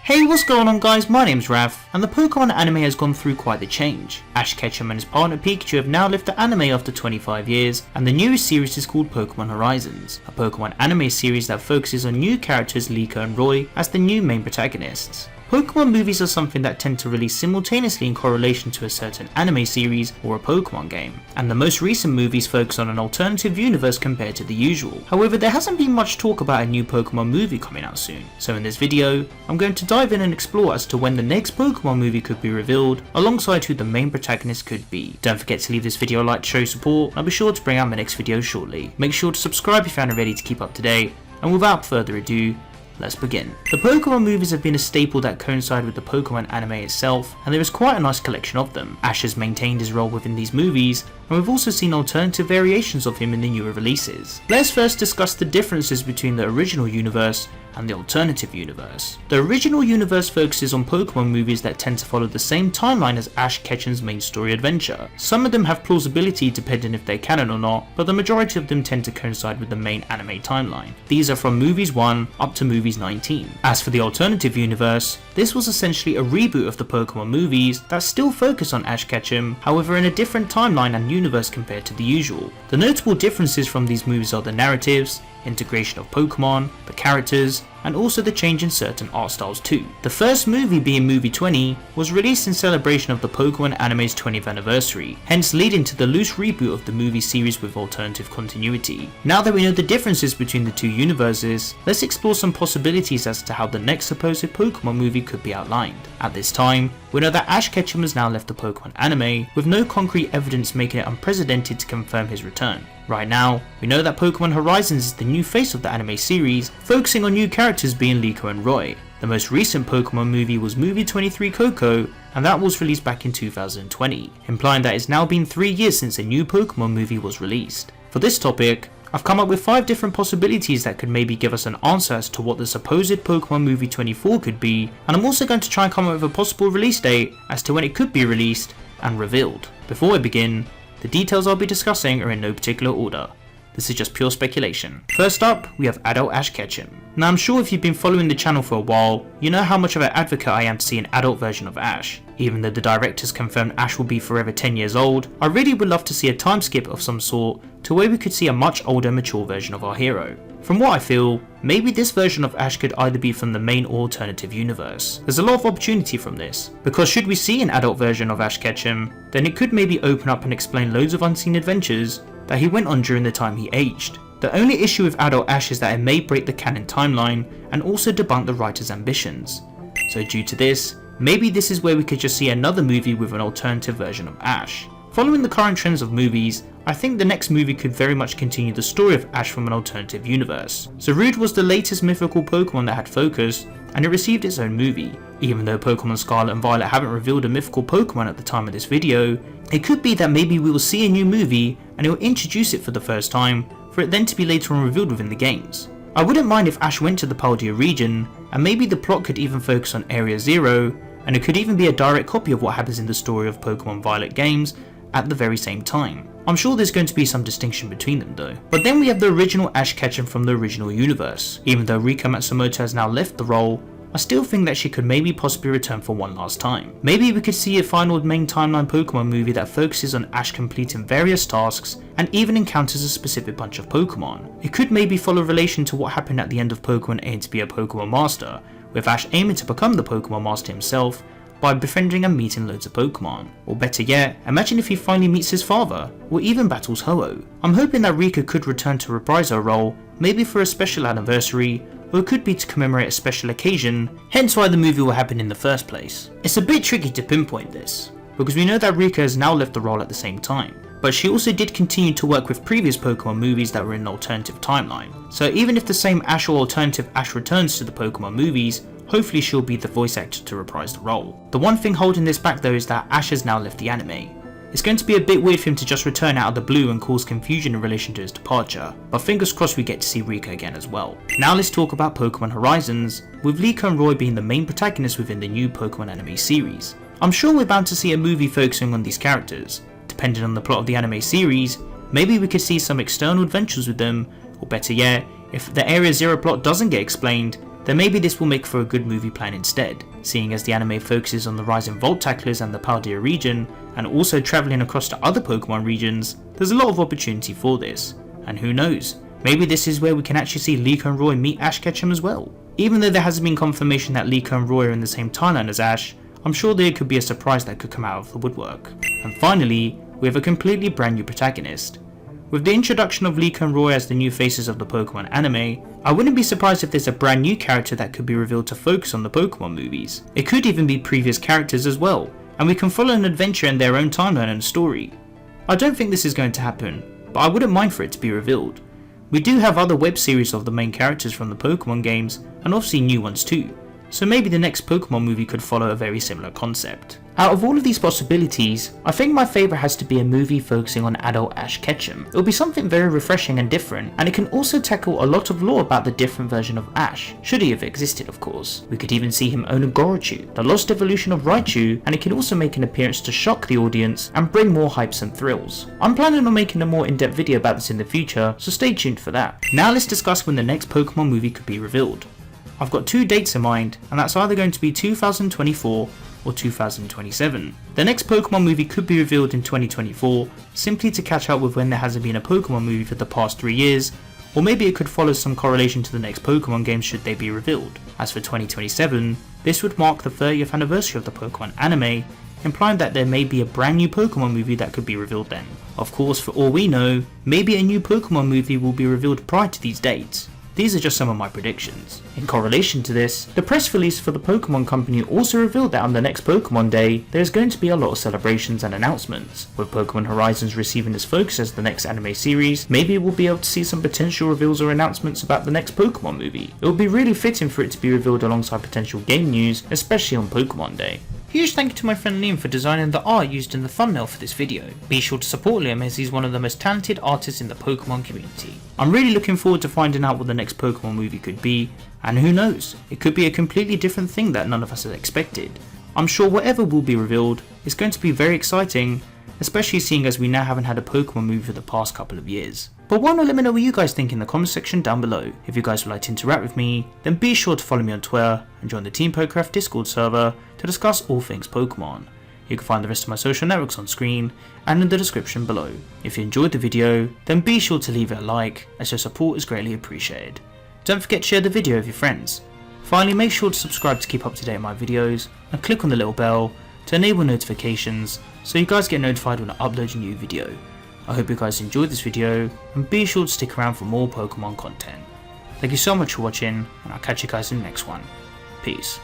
Hey, what's going on guys, my name's Raf, and the Pokemon anime has gone through quite the change. Ash Ketchum and his partner Pikachu have now left the anime after 25 years, and the newest series is called Pokémon Horizons, a Pokemon anime series that focuses on new characters Liko and Roy as the new main protagonists. Pokemon movies are something that tend to release simultaneously in correlation to a certain anime series or a Pokemon game, and the most recent movies focus on an alternative universe compared to the usual. However, there hasn't been much talk about a new Pokemon movie coming out soon, so in this video, I'm going to dive in and explore as to when the next Pokemon movie could be revealed, alongside who the main protagonist could be. Don't forget to leave this video a like to show your support, and I'll be sure to bring out my next video shortly. Make sure to subscribe if you aren't ready to keep up to date, and without further ado, let's begin. The Pokemon movies have been a staple that coincide with the Pokemon anime itself, and there is quite a nice collection of them. Ash has maintained his role within these movies, and we've also seen alternative variations of him in the newer releases. Let's first discuss the differences between the original universe and the alternative universe. The original universe focuses on Pokemon movies that tend to follow the same timeline as Ash Ketchum's main story adventure. Some of them have plausibility depending if they're canon or not, but the majority of them tend to coincide with the main anime timeline. These are from movies 1 up to movies 19. As for the alternative universe, this was essentially a reboot of the Pokemon movies that still focus on Ash Ketchum, however in a different timeline and universe compared to the usual. The notable differences from these movies are the narratives, integration of Pokemon, the characters, and also the change in certain art styles too. The first movie, being movie 20, was released in celebration of the Pokemon anime's 20th anniversary, hence leading to the loose reboot of the movie series with alternative continuity. Now that we know the differences between the two universes, let's explore some possibilities as to how the next supposed Pokemon movie could be outlined. At this time, we know that Ash Ketchum has now left the Pokemon anime, with no concrete evidence making it unprecedented to confirm his return. Right now, we know that Pokémon Horizons is the new face of the anime series, focusing on new characters being Liko and Roy. The most recent Pokemon movie was movie 23 Coco, and that was released back in 2020, implying that it's now been 3 years since a new Pokemon movie was released. For this topic, I've come up with 5 different possibilities that could maybe give us an answer as to what the supposed Pokemon movie 24 could be, and I'm also going to try and come up with a possible release date as to when it could be released and revealed. Before I begin, the details I'll be discussing are in no particular order. This is just pure speculation. First up, we have adult Ash Ketchum. Now I'm sure if you've been following the channel for a while, you know how much of an advocate I am to see an adult version of Ash. Even though the directors confirmed Ash will be forever 10 years old, I really would love to see a time skip of some sort to where we could see a much older, mature version of our hero. From what I feel, maybe this version of Ash could either be from the main or alternative universe. There's a lot of opportunity from this, because should we see an adult version of Ash Ketchum, then it could maybe open up and explain loads of unseen adventures that he went on during the time he aged. The only issue with adult Ash is that it may break the canon timeline and also debunk the writer's ambitions. So due to this, maybe this is where we could just see another movie with an alternative version of Ash. Following the current trends of movies, I think the next movie could very much continue the story of Ash from an alternative universe. Zarude was the latest mythical Pokemon that had focus, and it received its own movie. Even though Pokemon Scarlet and Violet haven't revealed a mythical Pokemon at the time of this video, it could be that maybe we will see a new movie and it will introduce it for the first time, for it then to be later on revealed within the games. I wouldn't mind if Ash went to the Paldea region, and maybe the plot could even focus on Area Zero, and it could even be a direct copy of what happens in the story of Pokemon Violet games at the very same time. I'm sure there's going to be some distinction between them though. But then we have the original Ash Ketchum from the original universe. Even though Rika Matsumoto has now left the role, I still think that she could maybe possibly return for one last time. Maybe we could see a final main timeline Pokemon movie that focuses on Ash completing various tasks and even encounters a specific bunch of Pokemon. It could maybe follow relation to what happened at the end of Pokemon aiming to be a Pokemon Master, with Ash aiming to become the Pokemon Master himself by befriending and meeting loads of Pokemon. Or better yet, imagine if he finally meets his father, or even battles Ho-Oh. I'm hoping that Rika could return to reprise her role, maybe for a special anniversary, or it could be to commemorate a special occasion, hence why the movie will happen in the first place. It's a bit tricky to pinpoint this, because we know that Rika has now left the role at the same time, but she also did continue to work with previous Pokemon movies that were in an alternative timeline. So even if the same Ash or alternative Ash returns to the Pokemon movies, hopefully she'll be the voice actor to reprise the role. The one thing holding this back though is that Ash has now left the anime. It's going to be a bit weird for him to just return out of the blue and cause confusion in relation to his departure, but fingers crossed we get to see Rika again as well. Now let's talk about Pokemon Horizons, with Liko and Roy being the main protagonists within the new Pokemon anime series. I'm sure we're bound to see a movie focusing on these characters. Depending on the plot of the anime series, maybe we could see some external adventures with them, or better yet, if the Area Zero plot doesn't get explained, then maybe this will make for a good movie plan instead, seeing as the anime focuses on the rise in Volt Tacklers and the Paldea region, and also travelling across to other Pokemon regions. There's a lot of opportunity for this, and who knows, maybe this is where we can actually see Liko and Roy meet Ash Ketchum as well. Even though there hasn't been confirmation that Liko and Roy are in the same timeline as Ash, I'm sure there could be a surprise that could come out of the woodwork. And finally, we have a completely brand new protagonist. With the introduction of Liko and Roy as the new faces of the Pokemon anime, I wouldn't be surprised if there's a brand new character that could be revealed to focus on the Pokemon movies. It could even be previous characters as well, and we can follow an adventure in their own timeline and story. I don't think this is going to happen, but I wouldn't mind for it to be revealed. We do have other web series of the main characters from the Pokemon games, and obviously new ones too, so maybe the next Pokemon movie could follow a very similar concept. Out of all of these possibilities, I think my favourite has to be a movie focusing on adult Ash Ketchum. It will be something very refreshing and different, and it can also tackle a lot of lore about the different version of Ash, should he have existed of course. We could even see him own a Gorochu, the lost evolution of Raichu, and it can also make an appearance to shock the audience and bring more hypes and thrills. I'm planning on making a more in-depth video about this in the future, so stay tuned for that. Now let's discuss when the next Pokemon movie could be revealed. I've got two dates in mind, and that's either going to be 2024 or 2027. The next Pokemon movie could be revealed in 2024, simply to catch up with when there hasn't been a Pokemon movie for the past 3 years, or maybe it could follow some correlation to the next Pokemon game should they be revealed. As for 2027, this would mark the 30th anniversary of the Pokemon anime, implying that there may be a brand new Pokemon movie that could be revealed then. Of course, for all we know, maybe a new Pokemon movie will be revealed prior to these dates. These are just some of my predictions. In correlation to this, the press release for the Pokemon company also revealed that on the next Pokemon Day, there is going to be a lot of celebrations and announcements. With Pokemon Horizons receiving its focus as the next anime series, maybe we'll be able to see some potential reveals or announcements about the next Pokemon movie. It would be really fitting for it to be revealed alongside potential game news, especially on Pokemon Day. Huge thank you to my friend Liam for designing the art used in the thumbnail for this video. Be sure to support Liam as he's one of the most talented artists in the Pokemon community. I'm really looking forward to finding out what the next Pokemon movie could be, and who knows, it could be a completely different thing that none of us had expected. I'm sure whatever will be revealed is going to be very exciting, especially seeing as we now haven't had a Pokemon movie for the past couple of years. But why not let me know what you guys think in the comment section down below. If you guys would like to interact with me, then be sure to follow me on Twitter and join the ThePokéRaf Discord server to discuss all things Pokemon. You can find the rest of my social networks on screen and in the description below. If you enjoyed the video, then be sure to leave it a like, as your support is greatly appreciated. Don't forget to share the video with your friends. Finally, make sure to subscribe to keep up to date on my videos and click on the little bell to enable notifications so you guys get notified when I upload a new video. I hope you guys enjoyed this video and be sure to stick around for more Pokemon content. Thank you so much for watching, and I'll catch you guys in the next one. Peace.